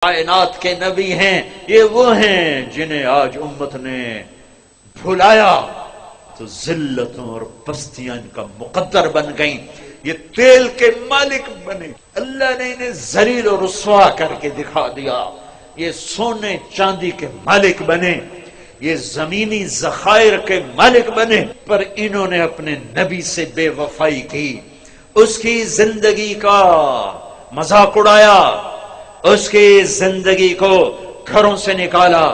کائنات کے نبی ہیں، یہ وہ ہیں جنہیں آج امت نے بھلایا تو ذلتوں اور پستیاں ان کا مقدر بن گئیں، یہ تیل کے مالک بنے، اللہ نے انہیں ذلیل و رسوا کر کے دکھا دیا، یہ سونے چاندی کے مالک بنے، یہ زمینی ذخائر کے مالک بنے، پر انہوں نے اپنے نبی سے بے وفائی کی، اس کی زندگی کا مذاق اڑایا، اس کی زندگی کو گھروں سے نکالا،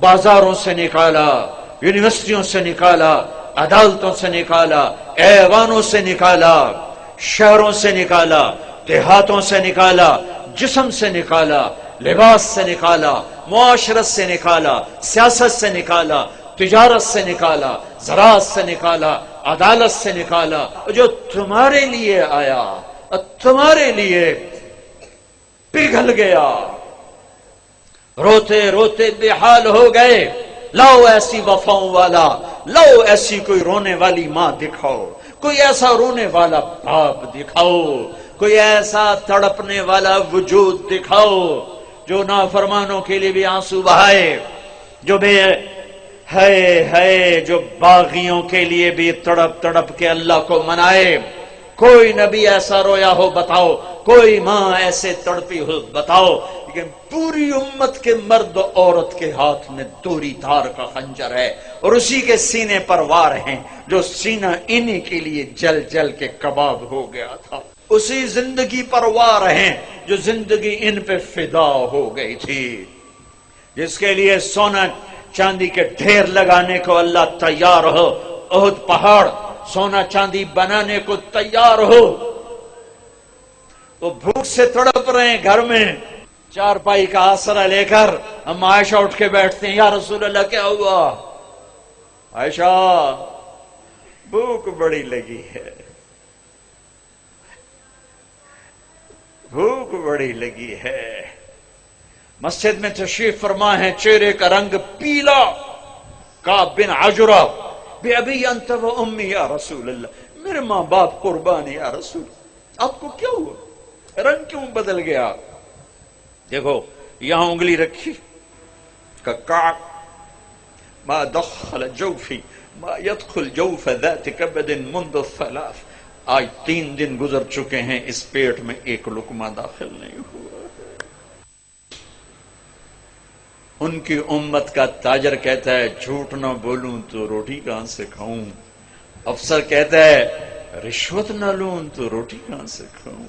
بازاروں سے نکالا، یونیورسٹیوں سے نکالا، عدالتوں سے نکالا، ایوانوں سے نکالا، شہروں سے نکالا، دیہاتوں سے نکالا، جسم سے نکالا، لباس سے نکالا، معاشرت سے نکالا، سیاست سے نکالا، تجارت سے نکالا، زراعت سے نکالا، عدالت سے نکالا، جو تمہارے لیے آیا تمہارے لیے پگھل گیا، روتے روتے بے حال ہو گئے، لاؤ ایسی وفاؤں والا، لاؤ ایسی کوئی رونے والی ماں دکھاؤ، کوئی ایسا رونے والا باپ دکھاؤ، کوئی ایسا تڑپنے والا وجود دکھاؤ جو نافرمانوں کے لیے بھی آنسو بہائے، جو بے ہے جو باغیوں کے لیے بھی تڑپ تڑپ کے اللہ کو منائے۔ کوئی نبی ایسا رویا ہو بتاؤ، کوئی ماں ایسے تڑپی ہو بتاؤ، لیکن پوری امت کے مرد و عورت کے ہاتھ میں دوری دھار کا خنجر ہے، اور اسی کے سینے پر وار ہیں، جو سینہ انہی کے لیے جل جل کے کباب ہو گیا تھا، اسی زندگی پر وار ہیں جو زندگی ان پہ فدا ہو گئی تھی، جس کے لیے سونا چاندی کے ڈھیر لگانے کو اللہ تیار ہو، احد پہاڑ سونا چاندی بنانے کو تیار ہو، وہ بھوک سے تڑپ رہے ہیں گھر میں، چار پائی کا آسرا لے کر ہم عائشہ اٹھ کے بیٹھتے ہیں، یا رسول اللہ کیا ہوا؟ عائشہ بھوک بڑی لگی ہے، بھوک بڑی لگی ہے۔ مسجد میں تشریف فرما ہے، چہرے کا رنگ پیلا، کعب بن عجرہ، بے ابی انت و امی یا رسول اللہ، میرے ماں باپ قربان یا رسول، آپ کو کیا ہوا؟ رنگ کیوں بدل گیا؟ دیکھو یہاں انگلی رکھی، کعب ما دخل جوفی ما يدخل جوف ذات کبد منذ الثلاث، آج 3 دن گزر چکے ہیں، اس پیٹ میں ایک لقمہ داخل نہیں ہوا۔ ان کی امت کا تاجر کہتا ہے جھوٹ نہ بولوں تو روٹی کہاں سے کھاؤں، افسر کہتا ہے رشوت نہ لوں تو روٹی کہاں سے کھاؤں،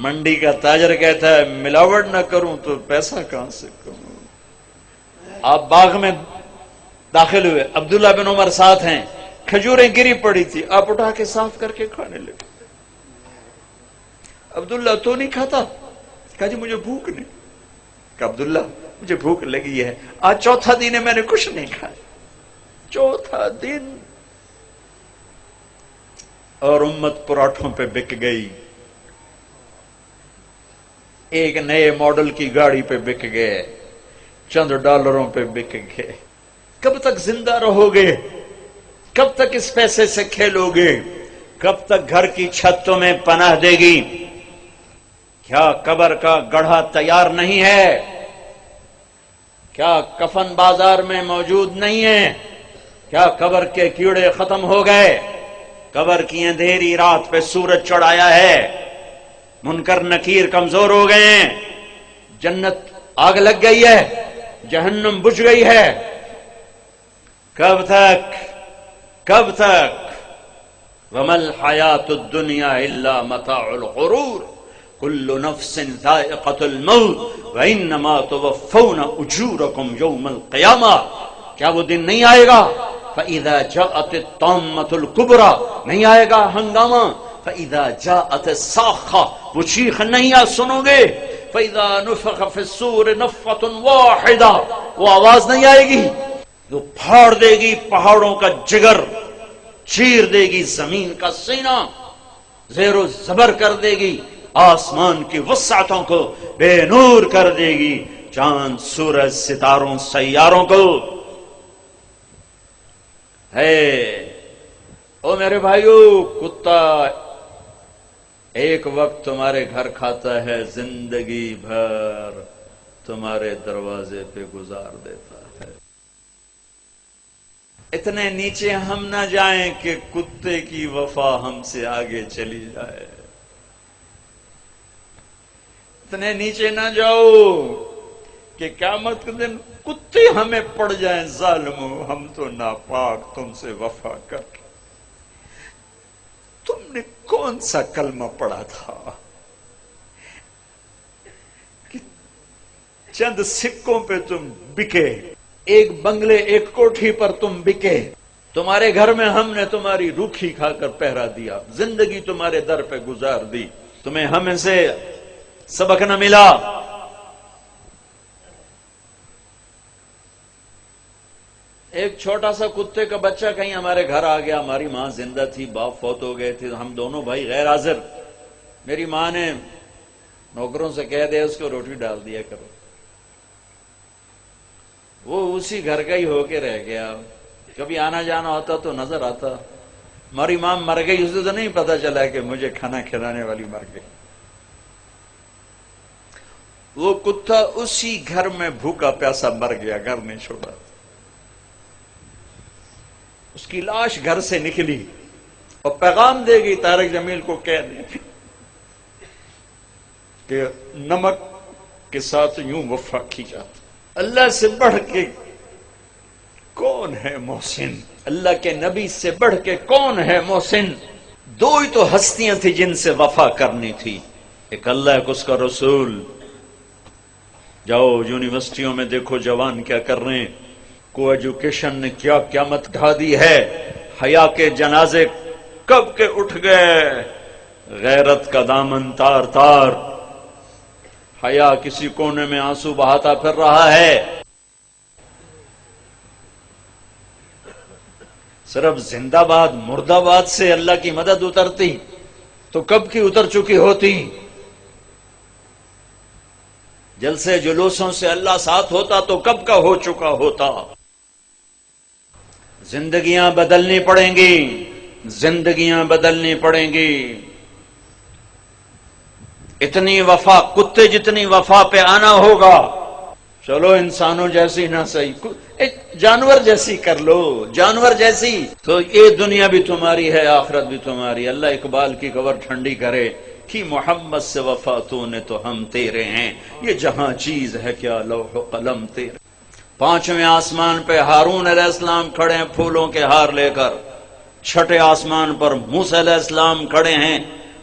منڈی کا تاجر کہتا ہے ملاوٹ نہ کروں تو پیسہ کہاں سے کھاؤں۔ آپ باغ میں داخل ہوئے، عبداللہ بن عمر ساتھ ہیں، کھجوریں گری پڑی تھی، آپ اٹھا کے صاف کر کے کھانے لگے۔ عبداللہ تو نہیں کھاتا؟ کہا جی مجھے بھوک نہیں۔ کہ عبداللہ مجھے بھوک لگی ہے، آج چوتھا دن ہے میں نے کچھ نہیں کھایا، چوتھا دن، اور امت پراٹھوں پہ بک گئی، ایک نئے ماڈل کی گاڑی پہ بک گئے، چند ڈالروں پہ بک گئے۔ کب تک زندہ رہو گے؟ کب تک اس پیسے سے کھیلو گے؟ کب تک گھر کی چھتوں میں پناہ دے گی؟ کیا قبر کا گڑھا تیار نہیں ہے؟ کیا کفن بازار میں موجود نہیں ہے؟ کیا قبر کے کیڑے ختم ہو گئے؟ قبر کی اندھیری رات پہ سورج چڑھایا ہے، منکر نکیر کمزور ہو گئے ہیں، جنت آگ لگ گئی ہے، جہنم بجھ گئی ہے، کب تک؟ کب تک؟ وَمَا الْحَيَاةُ الدُّنْيَا إِلَّا مَتَاعُ الْغُرُورِ كُلُّ نَفْسٍ ذَائِقَةُ الْمَوْتِ وَإِنَّمَا تُوَفَّوْنَ أُجُورَكُمْ يَوْمَ الْقِيَامَةِ، کیا وہ دن نہیں آئے گا؟ فَإِذَا جَاءَتِ الطَّامَّةُ الْكُبْرَى، نہیں آئے گا ہنگامہ؟ فَإِذَا جَاءَتِ الصَّاخَّةُ، وہ چیخ نہیں سنو گے؟ فَإِذَا نُفِخَ فِي الصُّورِ نَفْخَةٌ وَاحِدَةٌ، وہ آواز نہیں آئے گی جو پھاڑ دے گی پہاڑوں کا جگر، چیر دے گی زمین کا سینہ، زیر و زبر کر دے گی آسمان کی وسعتوں کو، بے نور کر دے گی چاند سورج ستاروں سیاروں کو۔ ہے او میرے بھائیو، کتا ایک وقت تمہارے گھر کھاتا ہے، زندگی بھر تمہارے دروازے پہ گزار دیتا ہے۔ اتنے نیچے ہم نہ جائیں کہ کتے کی وفا ہم سے آگے چلی جائے، اتنے نیچے نہ جاؤ کہ قیامت کے دن کتے ہمیں پڑ جائیں، ظالمو ہم تو ناپاک تم سے وفا کر۔ تم نے کون سا کلمہ پڑھا تھا کہ چند سکوں پہ تم بکے، ایک بنگلے ایک کوٹھی پر تم بکے، تمہارے گھر میں ہم نے تمہاری روکھی کھا کر پہرا دیا، زندگی تمہارے در پہ گزار دی، تمہیں ہمیں سے سبق نہ ملا۔ ایک چھوٹا سا کتے کا بچہ کہیں ہمارے گھر آ گیا، ہماری ماں زندہ تھی، باپ فوت ہو گئے تھے، ہم دونوں بھائی غیر حاضر، میری ماں نے نوکروں سے کہہ دیا اس کو روٹی ڈال دیا کرو، وہ اسی گھر کا ہی ہو کے رہ گیا، کبھی آنا جانا ہوتا تو نظر آتا، ہماری ماں مر گئی اسے تو نہیں پتا چلا کہ مجھے کھانا کھلانے والی مر گئی۔ وہ کتا اسی گھر میں بھوکا پیاسا مر گیا، گھر نہیں چھوڑا، اس کی لاش گھر سے نکلی اور پیغام دے گی طارق جمیل کو، کہہ دیں کہ نمک کے ساتھ یوں وفا کی جاتی، اللہ سے بڑھ کے کون ہے محسن، اللہ کے نبی سے بڑھ کے کون ہے محسن؟ دو ہی تو ہستیاں تھیں جن سے وفا کرنی تھی، ایک اللہ ایک اس کا رسول۔ جاؤ یونیورسٹیوں میں دیکھو جوان کیا کر رہے ہیں، کو ایجوکیشن نے کیا قیامت ڈھا دی ہے، حیا کے جنازے کب کے اٹھ گئے، غیرت کا دامن تار تار، حیا کسی کونے میں آنسو بہاتا پھر رہا ہے۔ صرف زندہ باد مردہ باد سے اللہ کی مدد اترتی تو کب کی اتر چکی ہوتی، جلسے جلوسوں سے اللہ ساتھ ہوتا تو کب کا ہو چکا ہوتا۔ زندگیاں بدلنی پڑیں گی، زندگیاں بدلنی پڑیں گی، اتنی وفا کتے جتنی وفا پہ آنا ہوگا، چلو انسانوں جیسی نہ صحیح، جانور جیسی کر لو، جانور جیسی، تو یہ دنیا بھی تمہاری ہے آخرت بھی تمہاری۔ اللہ اقبال کی قبر ٹھنڈی کرے کہ محمد سے وفا تو نے تو ہم تیرے ہیں، یہ جہاں چیز ہے کیا لوح و قلم تیرے۔ پانچویں آسمان پہ ہارون علیہ السلام کھڑے ہیں پھولوں کے ہار لے کر، چھٹے آسمان پر موسیٰ علیہ السلام کھڑے ہیں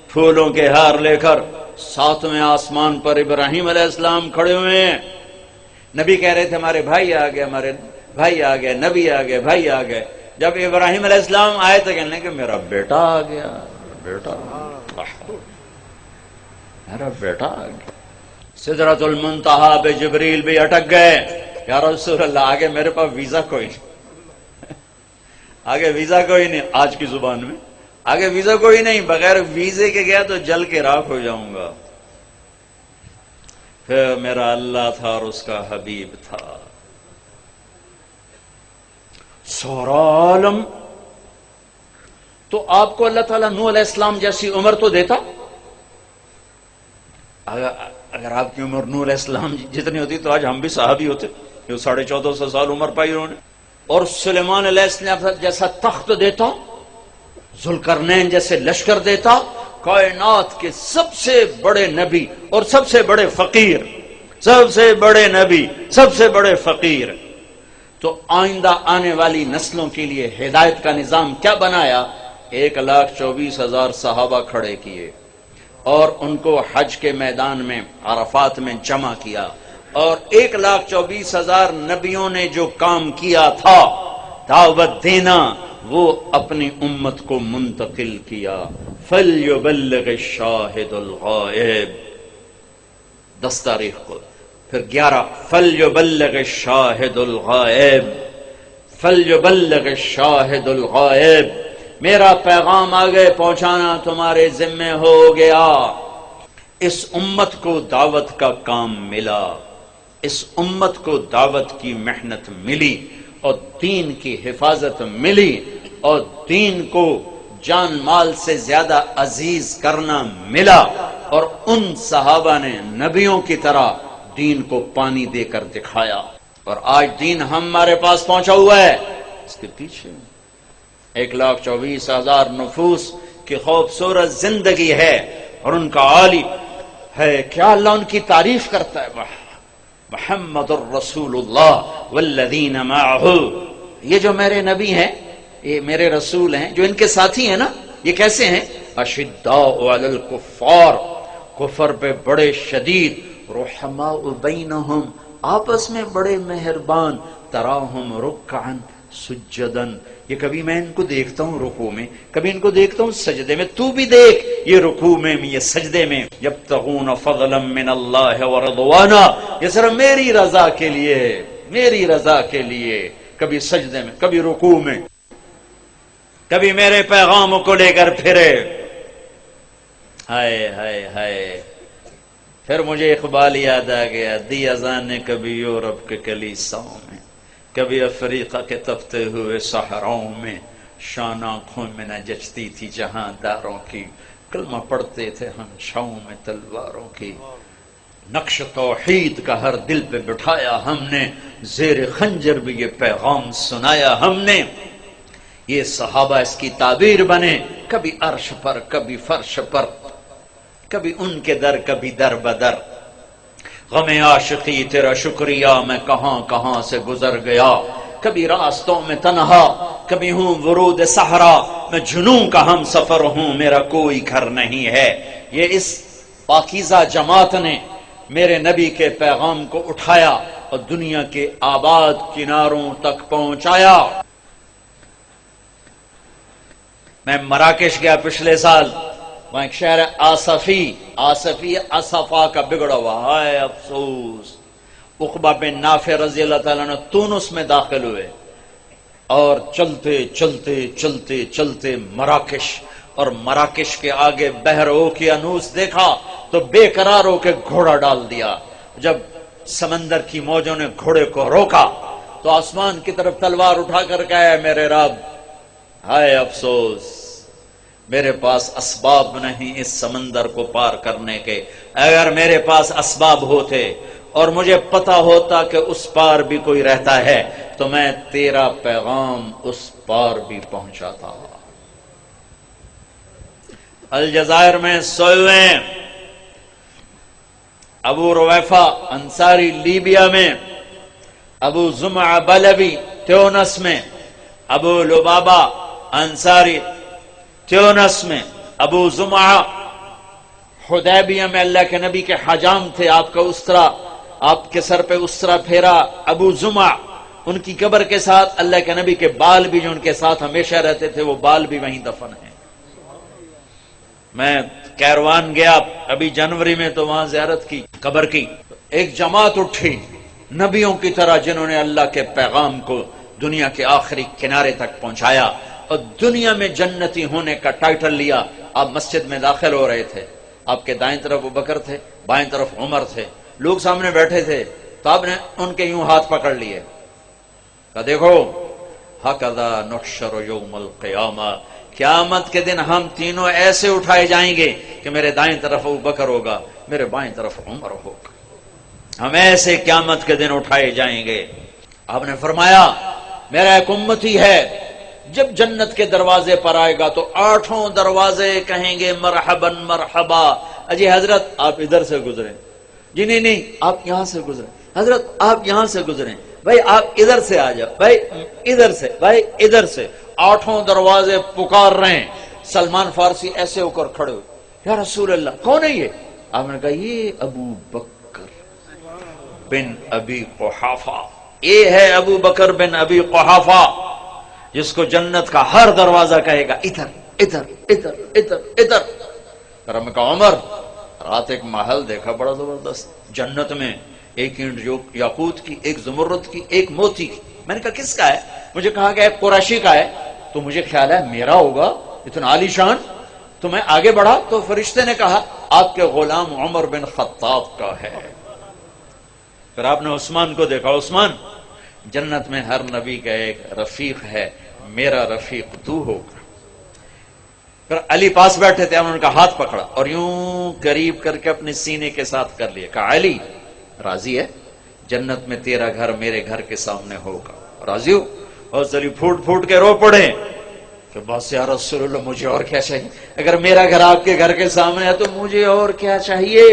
پھولوں کے ہار لے کر، ساتویں آسمان پر ابراہیم علیہ السلام کھڑے ہوئے ہیں۔ نبی کہہ رہے تھے ہمارے بھائی آ گئے، ہمارے بھائی آ گئے، نبی آ گئے، بھائی آ گئے۔ جب ابراہیم علیہ السلام آئے تو کہنے کہ میرا بیٹا آ گیا، بیٹا میرا بیٹا آ گیا۔ سدرۃ المنتہا پہ جبریل بھی اٹک گئے، یا رسول اللہ آگے میرے پاس ویزا کوئی نہیں، آگے ویزا کوئی نہیں، آج کی زبان میں آگے ویزا کوئی نہیں، بغیر ویزے کے گیا تو جل کے راکھ ہو جاؤں گا۔ پھر میرا اللہ تھا اور اس کا حبیب تھا، سورا عالم۔ تو آپ کو اللہ تعالیٰ نوح علیہ السلام جیسی عمر تو دیتا، اگر آپ کی عمر نوح علیہ السلام جتنی ہوتی تو آج ہم بھی صحابی ہوتے، جو 1450 سال عمر پائی انہوں نے۔ اور سلیمان علیہ السلام جیسا تخت دیتا، ذوالقرنین جیسے لشکر دیتا، کائنات کے سب سے بڑے نبی اور سب سے بڑے فقیر، سب سے بڑے نبی سب سے بڑے فقیر، تو آئندہ آنے والی نسلوں کے لیے ہدایت کا نظام کیا بنایا؟ 1,24,000 صحابہ کھڑے کیے اور ان کو حج کے میدان میں عرفات میں جمع کیا، اور 1,24,000 نبیوں نے جو کام کیا تھا دعوت دینا، وہ اپنی امت کو منتقل کیا۔ فَلْيُبَلِّغِ الشَّاهِدُ الْغَائِبَ، 10 تاریخ کو، پھر 11 فَلْيُبَلِّغِ الشَّاهِدُ الْغَائِبَ، فَلْيُبَلِّغِ الشَّاهِدُ الْغَائِبَ، میرا پیغام آگے پہنچانا تمہارے ذمہ ہو گیا۔ اس امت کو دعوت کا کام ملا، اس امت کو دعوت کی محنت ملی، اور دین کی حفاظت ملی، اور دین کو جان مال سے زیادہ عزیز کرنا ملا، اور ان صحابہ نے نبیوں کی طرح دین کو پانی دے کر دکھایا، اور آج دین ہمارے پاس پہنچا ہوا ہے۔ اس کے پیچھے 1,24,000 نفوس کی خوبصورت زندگی ہے، اور ان کا عالی ہے کیا اللہ ان کی تعریف کرتا ہے، محمد الرسول اللہ والذین معہ۔ یہ جو میرے نبی ہیں، یہ میرے رسول ہیں، جو ان کے ساتھی ہیں نا، یہ کیسے ہیں؟ اشداء علی الکفار، کفر پہ بڑے شدید، رحماء بینہم، آپس میں بڑے مہربان، تراہم رکعا سجدا، یہ کبھی میں ان کو دیکھتا ہوں رکوع میں، کبھی ان کو دیکھتا ہوں سجدے میں، تو بھی دیکھ یہ رکوع میں، یہ سجدے میں، یبتغون فضلا من اللہ ورضوانا، یہ صرف میری رضا کے لیے، میری رضا کے لیے، کبھی سجدے میں، کبھی رکوع میں، کبھی میرے پیغام کو لے کر پھرے۔ ہائے ہائے ہائے، پھر مجھے اقبال یاد آ گیا، دی اذان کبھی یورپ کے کلیساؤں میں، کبھی افریقہ کے تپتے ہوئے صحراؤں میں، شان آنکھوں میں نہ جچتی تھی جہاں داروں کی، کلمہ پڑھتے تھے ہم چھاؤں میں تلواروں کی، نقش توحید کا ہر دل پہ بٹھایا ہم نے، زیر خنجر بھی یہ پیغام سنایا ہم نے۔ یہ صحابہ اس کی تعبیر بنے، کبھی عرش پر، کبھی فرش پر، کبھی ان کے در، کبھی در بدر۔ غم عاشقی تیرا شکریہ میں کہاں کہاں سے گزر گیا، کبھی راستوں میں تنہا، کبھی ہوں ورود صحرا، میں جنوں کا ہم سفر ہوں، میرا کوئی گھر نہیں ہے۔ یہ اس پاکیزہ جماعت نے میرے نبی کے پیغام کو اٹھایا اور دنیا کے آباد کناروں تک پہنچایا۔ میں مراکش گیا پچھلے سال، وہاں ایک شہر ہے آصفی اصفا کا بگڑا ہوا، ہائے افسوس۔ عقبہ بن نافع رضی اللہ تعالیٰ نے تونس میں داخل ہوئے، اور چلتے چلتے چلتے چلتے مراکش، اور مراکش کے آگے بحر اوقیانوس دیکھا تو بے قرار ہو کے گھوڑا ڈال دیا۔ جب سمندر کی موجوں نے گھوڑے کو روکا تو آسمان کی طرف تلوار اٹھا کر کہا، میرے رب ہائے افسوس، میرے پاس اسباب نہیں اس سمندر کو پار کرنے کے، اگر میرے پاس اسباب ہوتے اور مجھے پتا ہوتا کہ اس پار بھی کوئی رہتا ہے تو میں تیرا پیغام اس پار بھی پہنچاتا۔ الجزائر میں سوئے ہوئے ابو رویفہ انصاری لیبیا میں، ابو زمع بلبی تیونس میں، ابو لبابہ انصاری تیونس میں، ابو زمع حدیبیہ میں اللہ کے نبی کے حجام تھے، آپ کا اسرا، آپ کے سر پہ اسرا پھیرا ابو زمع، ان کی قبر کے ساتھ اللہ کے نبی کے بال بھی جو ان کے ساتھ ہمیشہ رہتے تھے وہ بال بھی وہیں دفن ہیں۔ میں کیروان گیا ابھی جنوری میں تو وہاں زیارت کی قبر کی، ایک جماعت اٹھی نبیوں کی طرح جنہوں نے اللہ کے پیغام کو دنیا کے آخری کنارے تک پہنچایا، اور دنیا میں جنتی ہونے کا ٹائٹل لیا۔ آپ مسجد میں داخل ہو رہے تھے، آپ کے دائیں طرف ابوبکر تھے، بائیں طرف عمر تھے، لوگ سامنے بیٹھے تھے، تو آپ نے ان کے یوں ہاتھ پکڑ لیے، کہا دیکھو ہکذا نحشر یوم القیامہ، قیامت کے دن ہم تینوں ایسے اٹھائے جائیں گے کہ میرے دائیں طرف ابوبکر ہوگا، میرے بائیں طرف عمر ہوگا، ہم ایسے قیامت کے دن اٹھائے جائیں گے۔ آپ نے فرمایا میرا ایک امتی ہے، جب جنت کے دروازے پر آئے گا تو 8 دروازے کہیں گے مرحبا مرحبا، اجی حضرت آپ ادھر سے گزریں، جی نہیں آپ یہاں سے گزریں، حضرت آپ یہاں سے گزریں، بھائی آپ ادھر سے آ جاؤ، بھائی ادھر سے، بھائی ادھر سے، 8 دروازے پکار رہے ہیں۔ سلمان فارسی ایسے ہو کر کھڑے ہوئے، یا رسول اللہ کون ہے یہ؟ آپ نے کہا یہ ابو بکر بن ابی قحافہ، یہ ہے ابو بکر بن ابی قحافہ جس کو جنت کا ہر دروازہ کہے گا ادھر ادھر ادھر ادھر ادھر۔ پھر ہم نے کہا عمر، رات ایک محل دیکھا بڑا زبردست جنت میں، ایک اینٹ یاقوت کی، ایک زمرد کی، ایک موتی کی۔ میں نے کہا کس کا ہے؟ مجھے کہا کہ ایک قریشی کا ہے، تو مجھے خیال ہے میرا ہوگا، اتنا عالی شان۔ تو میں آگے بڑھا تو فرشتے نے کہا آپ کے غلام عمر بن خطاب کا ہے۔ پھر آپ نے عثمان کو دیکھا، عثمان جنت میں ہر نبی کا ایک رفیق ہے، میرا رفیق تو ہوگا۔ پھر علی پاس بیٹھے تھے، انہوں نے کہا ہاتھ پکڑا اور یوں قریب کر کے اپنے سینے کے ساتھ کر لیا، کہا علی راضی ہے؟ جنت میں تیرا گھر میرے گھر کے سامنے ہوگا، راضی ہو؟ اور علی پھوٹ پھوٹ کے رو پڑے کہ بس یا رسول اللہ مجھے اور کیا چاہیے، اگر میرا گھر آپ کے گھر کے سامنے ہے تو مجھے اور کیا چاہیے،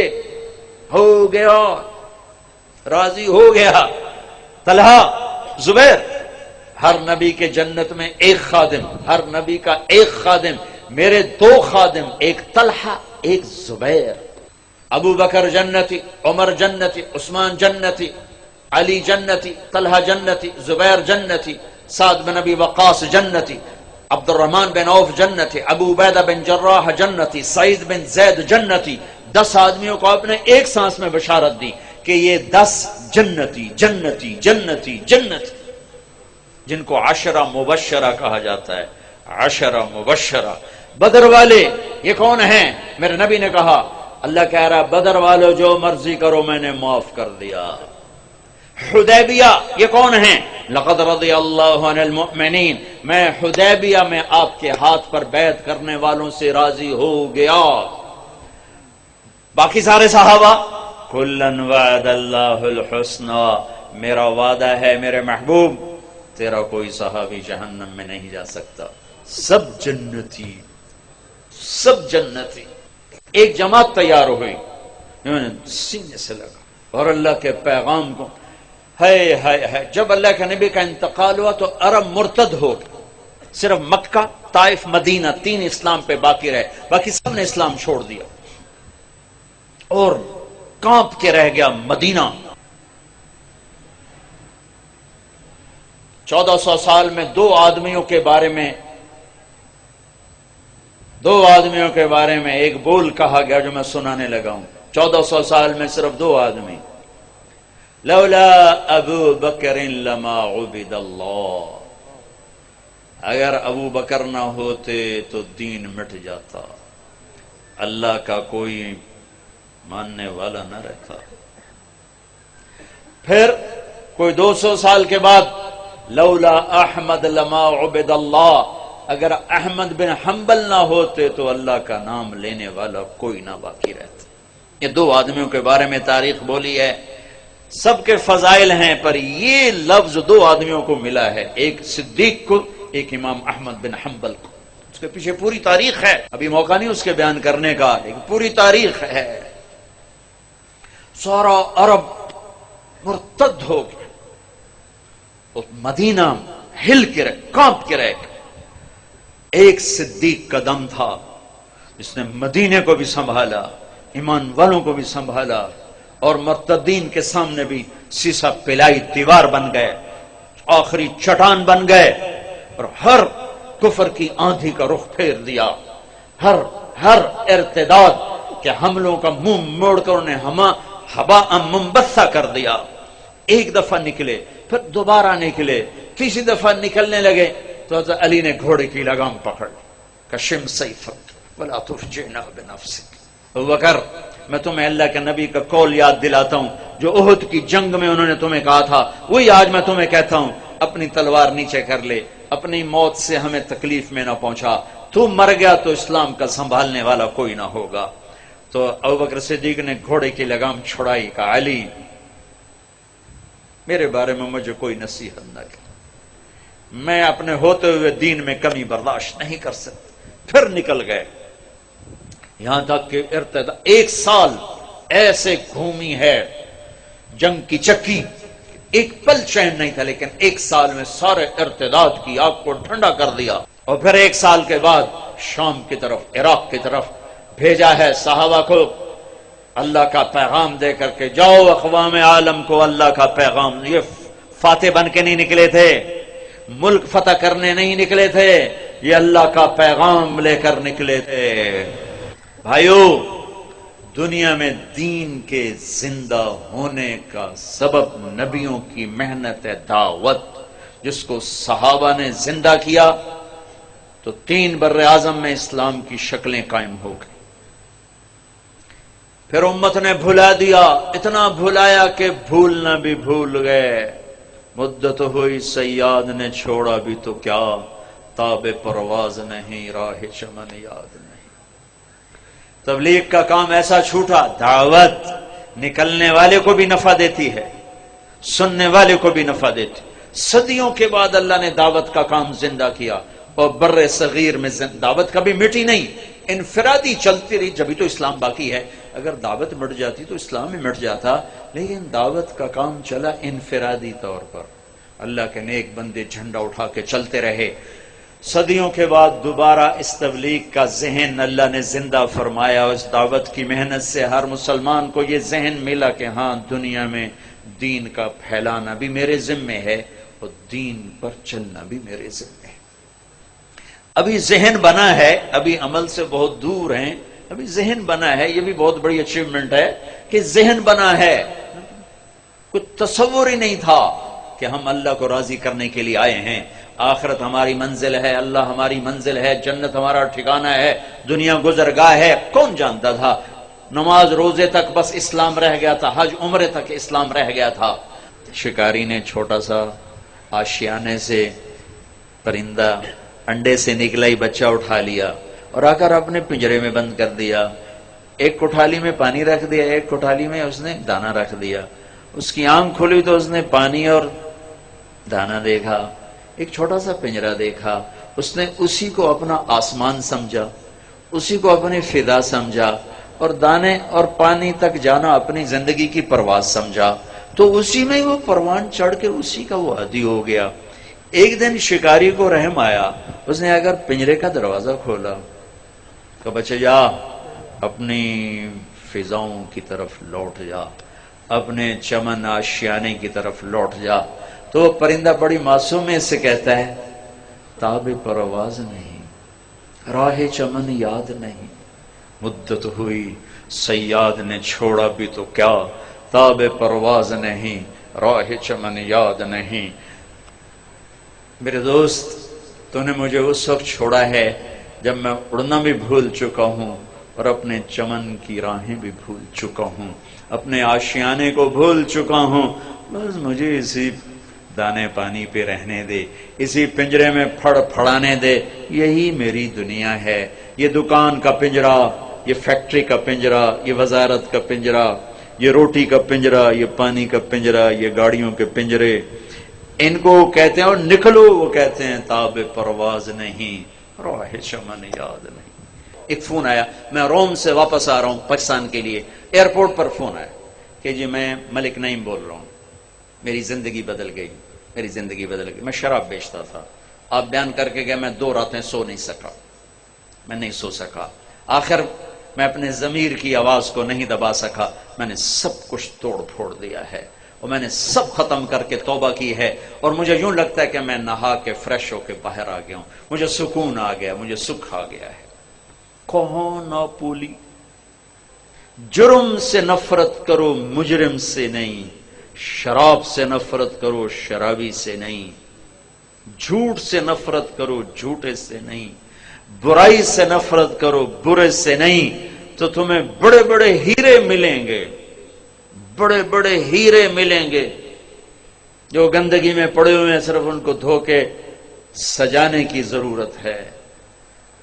ہو گیا، راضی ہو گیا۔ طلحہ، زبیر، ہر نبی کے جنت میں ایک خادم، ہر نبی کا ایک خادم، میرے دو خادم، ایک طلحہ ایک زبیر۔ ابو بکر جنتی، عمر جنتی، عثمان جنتی، علی جنتی، طلحہ جنتی، زبیر جنتی، سعد بن ابی وقاص جنتی، عبد الرحمن بن عوف جنتی، ابو عبیدہ بن جراح جنتی، سعید بن زید جنتی۔ 10 آدمیوں کو آپ نے ایک سانس میں بشارت دی کہ یہ 10 جنتی جنتی جنتی جنتی، جن کو 10 مبشرہ کہا جاتا ہے، 10 مبشرہ۔ بدر والے یہ کون ہیں؟ میرے نبی نے کہا، اللہ کہہ رہا بدر والو جو مرضی کرو میں نے معاف کر دیا۔ حدیبیہ یہ کون ہیں؟ لقد رضی اللہ عن المؤمنین، میں حدیبیہ میں آپ کے ہاتھ پر بیعت کرنے والوں سے راضی ہو گیا۔ باقی سارے صحابہ، کلن وعد اللہ الحسنى، میرا وعدہ ہے میرے محبوب تیرا کوئی صحابی جہنم میں نہیں جا سکتا، سب جنتی، سب جنتی۔ ایک جماعت تیار ہوئی، انہوں نے سینے سے لگا اور اللہ کے پیغام کو، ہے جب اللہ کے نبی کا انتقال ہوا تو عرب مرتد ہو گئے، صرف مکہ، طائف، مدینہ 3 اسلام پہ باقی رہے، باقی سب نے اسلام چھوڑ دیا اور کانپ کے رہ گیا مدینہ۔ 1400 سال میں 2 آدمیوں کے بارے میں ایک بول کہا گیا جو میں سنانے لگا ہوں۔ 1400 سال میں صرف 2 آدمی، لولا ابو بکر لما عبد اللہ، اگر ابو بکر نہ ہوتے تو دین مٹ جاتا، اللہ کا کوئی ماننے والا نہ رہتا۔ پھر کوئی 200 سال کے بعد، لولا احمد لما عبد اللہ، اگر احمد بن حنبل نہ ہوتے تو اللہ کا نام لینے والا کوئی نہ باقی رہتا۔ یہ 2 آدمیوں کے بارے میں تاریخ بولی ہے، سب کے فضائل ہیں، پر یہ لفظ 2 آدمیوں کو ملا ہے، ایک صدیق کو، ایک امام احمد بن حنبل کو۔ اس کے پیچھے پوری تاریخ ہے، ابھی موقع نہیں اس کے بیان کرنے کا، ایک پوری تاریخ ہے۔ سارا عرب مرتد ہو گیا، اور مدینہ ہل کے رہ، کانپ کے رہ گیا۔ ایک صدیق کا دم تھا جس نے مدینے کو بھی سنبھالا، ایمان والوں کو بھی سنبھالا، اور مرتدین کے سامنے بھی سیسا پلائی دیوار بن گئے، آخری چٹان بن گئے، اور ہر کفر کی آندھی کا رخ پھیر دیا، ہر ارتداد کے حملوں کا منہ موڑ کر انہیں ہوا منبثہ کر دیا۔ ایک دفعہ نکلے، پھر دوبارہ نکلے، تیسری دفعہ نکلنے لگے تو حضرت علی نے گھوڑے کی لگام پکڑ کشم سیفک ولا تفجعنا بنفسک۔ ابوبکر، میں تمہیں اللہ کے نبی کا قول یاد دلاتا ہوں جو احد کی جنگ میں انہوں نے تمہیں کہا تھا، وہی آج میں تمہیں کہتا ہوں، اپنی تلوار نیچے کر لے، اپنی موت سے ہمیں تکلیف میں نہ پہنچا، تو مر گیا تو اسلام کا سنبھالنے والا کوئی نہ ہوگا۔ تو ابوبکر صدیق نے گھوڑے کی لگام چھڑائی، کہا علی میرے بارے میں مجھے کوئی نصیحت نہ کر، میں اپنے ہوتے ہوئے دین میں کمی برداشت نہیں کر سکتا۔ پھر نکل گئے، یہاں تک کہ 1 سال ایسے گھومی ہے جنگ کی چکی، ایک پل چین نہیں تھا، لیکن 1 سال میں سارے ارتداد کی آگ کو ٹھنڈا کر دیا۔ اور پھر 1 سال کے بعد شام کی طرف، عراق کی طرف بھیجا ہے صحابہ کو اللہ کا پیغام دے کر کے، جاؤ اقوام عالم کو اللہ کا پیغام۔ یہ فاتح بن کے نہیں نکلے تھے، ملک فتح کرنے نہیں نکلے تھے، یہ اللہ کا پیغام لے کر نکلے تھے۔ بھائیو، دنیا میں دین کے زندہ ہونے کا سبب نبیوں کی محنت دعوت، جس کو صحابہ نے زندہ کیا تو 3 بر اعظم میں اسلام کی شکلیں قائم ہو گئی۔ پھر امت نے بھلا دیا، اتنا بھلایا کہ بھولنا بھی بھول گئے۔ مدت ہوئی سیاد نے چھوڑا بھی تو کیا، تاب پرواز نہیں، راہ چمن یاد نہیں۔ تبلیغ کا کام ایسا چھوٹا، دعوت نکلنے والے کو بھی نفع دیتی ہے، سننے والے کو بھی نفع دیتی۔ صدیوں کے بعد اللہ نے دعوت کا کام زندہ کیا، اور بر صغیر میں دعوت کبھی مٹی نہیں، انفرادی چلتی رہی، جبھی تو اسلام باقی ہے۔ اگر دعوت مٹ جاتی تو اسلام ہی مٹ جاتا، لیکن دعوت کا کام چلا انفرادی طور پر، اللہ کے نیک بندے جھنڈا اٹھا کے چلتے رہے۔ صدیوں کے بعد دوبارہ اس تبلیغ کا ذہن اللہ نے زندہ فرمایا، اس دعوت کی محنت سے ہر مسلمان کو یہ ذہن ملا کہ ہاں، دنیا میں دین کا پھیلانا بھی میرے ذمے ہے، اور دین پر چلنا بھی میرے ذمے ہے۔ ابھی ذہن بنا ہے، ابھی عمل سے بہت دور ہیں، ابھی ذہن بنا ہے، یہ بھی بہت بڑی اچیومنٹ ہے کہ ذہن بنا ہے۔ کچھ تصور ہی نہیں تھا کہ ہم اللہ کو راضی کرنے کے لیے آئے ہیں، آخرت ہماری منزل ہے، اللہ ہماری منزل ہے، جنت ہمارا ٹھکانہ ہے، دنیا گزرگاہ ہے۔ کون جانتا تھا؟ نماز روزے تک بس اسلام رہ گیا تھا، حج عمرے تک اسلام رہ گیا تھا۔ شکاری نے چھوٹا سا آشیانے سے پرندہ انڈے سے نکلا ہی بچہ اٹھا لیا اور آ کر اپنے پنجرے میں بند کر دیا۔ ایک کوٹھالی میں پانی رکھ دیا، ایک کوٹھالی میں اس نے دانہ رکھ دیا۔ اس کی آنکھ کھلی تو اس نے پانی اور دانہ دیکھا، ایک چھوٹا سا پنجرا دیکھا۔ اس نے اسی کو اپنا آسمان سمجھا، اسی کو اپنی فضا سمجھا، اور دانے اور پانی تک جانا اپنی زندگی کی پرواز سمجھا، تو اسی میں وہ پروان چڑھ کے اسی کا وہ عادی ہو گیا۔ ایک دن شکاری کو رحم آیا، اس نے اگر پنجرے کا دروازہ کھولا کہ بچے جا، اپنی فضاؤں کی طرف لوٹ جا، اپنے چمن آشیانے کی طرف لوٹ جا، تو وہ پرندہ بڑی معصومیت سے کہتا ہے، تاب پرواز نہیں، راہ چمن یاد نہیں، مدت ہوئی صیاد نے چھوڑا بھی تو کیا، تاب پرواز نہیں، راہ چمن یاد نہیں۔ میرے دوست، تو نے مجھے اس وقت چھوڑا ہے جب میں اڑنا بھی بھول چکا ہوں اور اپنے چمن کی راہیں بھی بھول چکا ہوں، اپنے آشیانے کو بھول چکا ہوں۔ بس مجھے اسی دانے پانی پہ رہنے دے، اسی پنجرے میں پھڑ پھڑانے دے، یہی میری دنیا ہے۔ یہ دکان کا پنجرا، یہ فیکٹری کا پنجرا، یہ وزارت کا پنجرا، یہ روٹی کا پنجرا، یہ پانی کا پنجرا، یہ گاڑیوں کے پنجرے، ان کو کہتے ہیں اور نکلو، وہ کہتے ہیں تاب پرواز نہیں، راہ چمن یاد نہیں۔ ایک فون آیا، میں روم سے واپس آ رہا ہوں پاکستان کے لیے، ایئرپورٹ پر فون آیا کہ جی میں ملک نعیم بول رہا ہوں، میری زندگی بدل گئی، میری زندگی بدل گئی۔ میں شراب بیچتا تھا، آپ بیان کر کے گئے، میں 2 راتیں سو نہیں سکا، میں نہیں سو سکا، آخر میں اپنے ضمیر کی آواز کو نہیں دبا سکا، میں نے سب کچھ توڑ پھوڑ دیا ہے، اور میں نے سب ختم کر کے توبہ کی ہے، اور مجھے یوں لگتا ہے کہ میں نہا کے فریش ہو کے باہر آ گیا ہوں، مجھے سکون آ گیا، مجھے سکھ آ گیا ہے۔ کہو نا پولی، جرم سے نفرت کرو مجرم سے نہیں، شراب سے نفرت کرو شرابی سے نہیں، جھوٹ سے نفرت کرو جھوٹے سے نہیں، برائی سے نفرت کرو برے سے نہیں، تو تمہیں بڑے بڑے ہیرے ملیں گے، بڑے بڑے ہیرے ملیں گے۔ جو گندگی میں پڑے ہوئے ہیں صرف ان کو دھو کے سجانے کی ضرورت ہے۔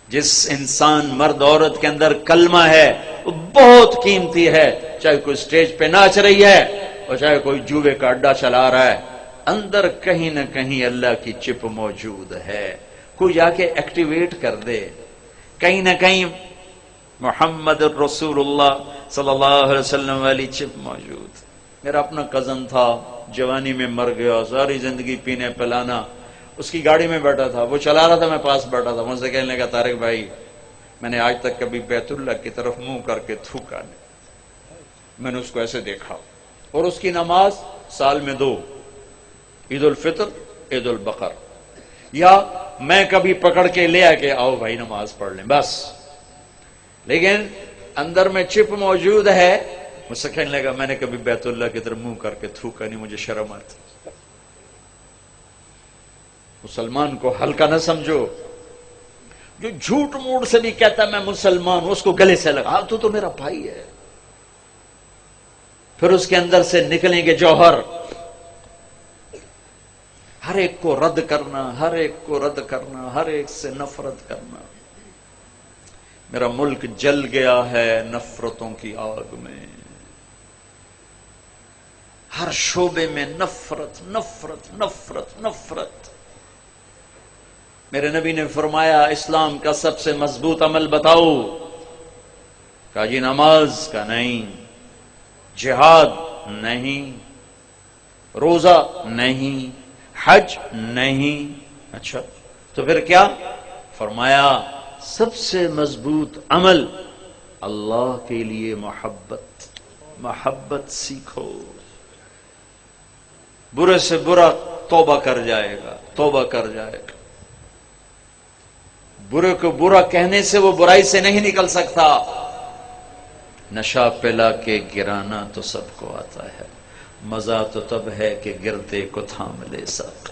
جس انسان مرد عورت کے اندر کلمہ ہے وہ بہت قیمتی ہے، چاہے کوئی سٹیج پہ ناچ رہی ہے اور چاہے کوئی جوے کا اڈا چلا رہا ہے، اندر کہیں نہ کہیں اللہ کی چپ موجود ہے، کوئی جا کے ایکٹیویٹ کر دے، کہیں نہ کہیں محمد رسول اللہ صلی اللہ علیہ وسلم والی چپ موجود۔ میرا اپنا کزن تھا، جوانی میں مر گیا، ساری زندگی پینے پلانا، اس کی گاڑی میں بیٹھا تھا، وہ چلا رہا تھا، میں پاس بیٹھا تھا، مجھ سے کہنے لگا، طارق بھائی میں نے آج تک کبھی بیت اللہ کی طرف منہ کر کے تھوکا نہیں، میں نے اس کو ایسے دیکھا، اور اس کی نماز سال میں 2، عید الفطر عید البقر، یا میں کبھی پکڑ کے لے آ کے آؤ بھائی نماز پڑھ لیں بس، لیکن اندر میں چپ موجود ہے۔ مجھ سے کہنے لگا، میں نے کبھی بیت اللہ کی طرف منہ کر کے تھوکا نہیں، مجھے شرم آتی۔ مسلمان کو ہلکا نہ سمجھو، جو جھوٹ موٹ سے بھی کہتا میں مسلمان ہوں، اس کو گلے سے لگا، تو میرا بھائی ہے، پھر اس کے اندر سے نکلیں گے جوہر۔ ہر ایک کو رد کرنا، ہر ایک کو رد کرنا، ہر ایک سے نفرت کرنا۔ میرا ملک جل گیا ہے نفرتوں کی آگ میں، ہر شعبے میں نفرت نفرت نفرت نفرت۔ میرے نبی نے فرمایا اسلام کا سب سے مضبوط عمل بتاؤ؟ کہا جی نماز کا نہیں، جہاد نہیں، روزہ نہیں، حج نہیں۔ اچھا تو پھر کیا؟ فرمایا سب سے مضبوط عمل اللہ کے لیے محبت، محبت سیکھو۔ برے سے برا توبہ کر جائے گا، توبہ کر جائے گا۔ برے کو برا کہنے سے وہ برائی سے نہیں نکل سکتا۔ نشہ پلا کے گرانا تو سب کو آتا ہے، مزہ تو تب ہے کہ گرتے کو تھام لے سب۔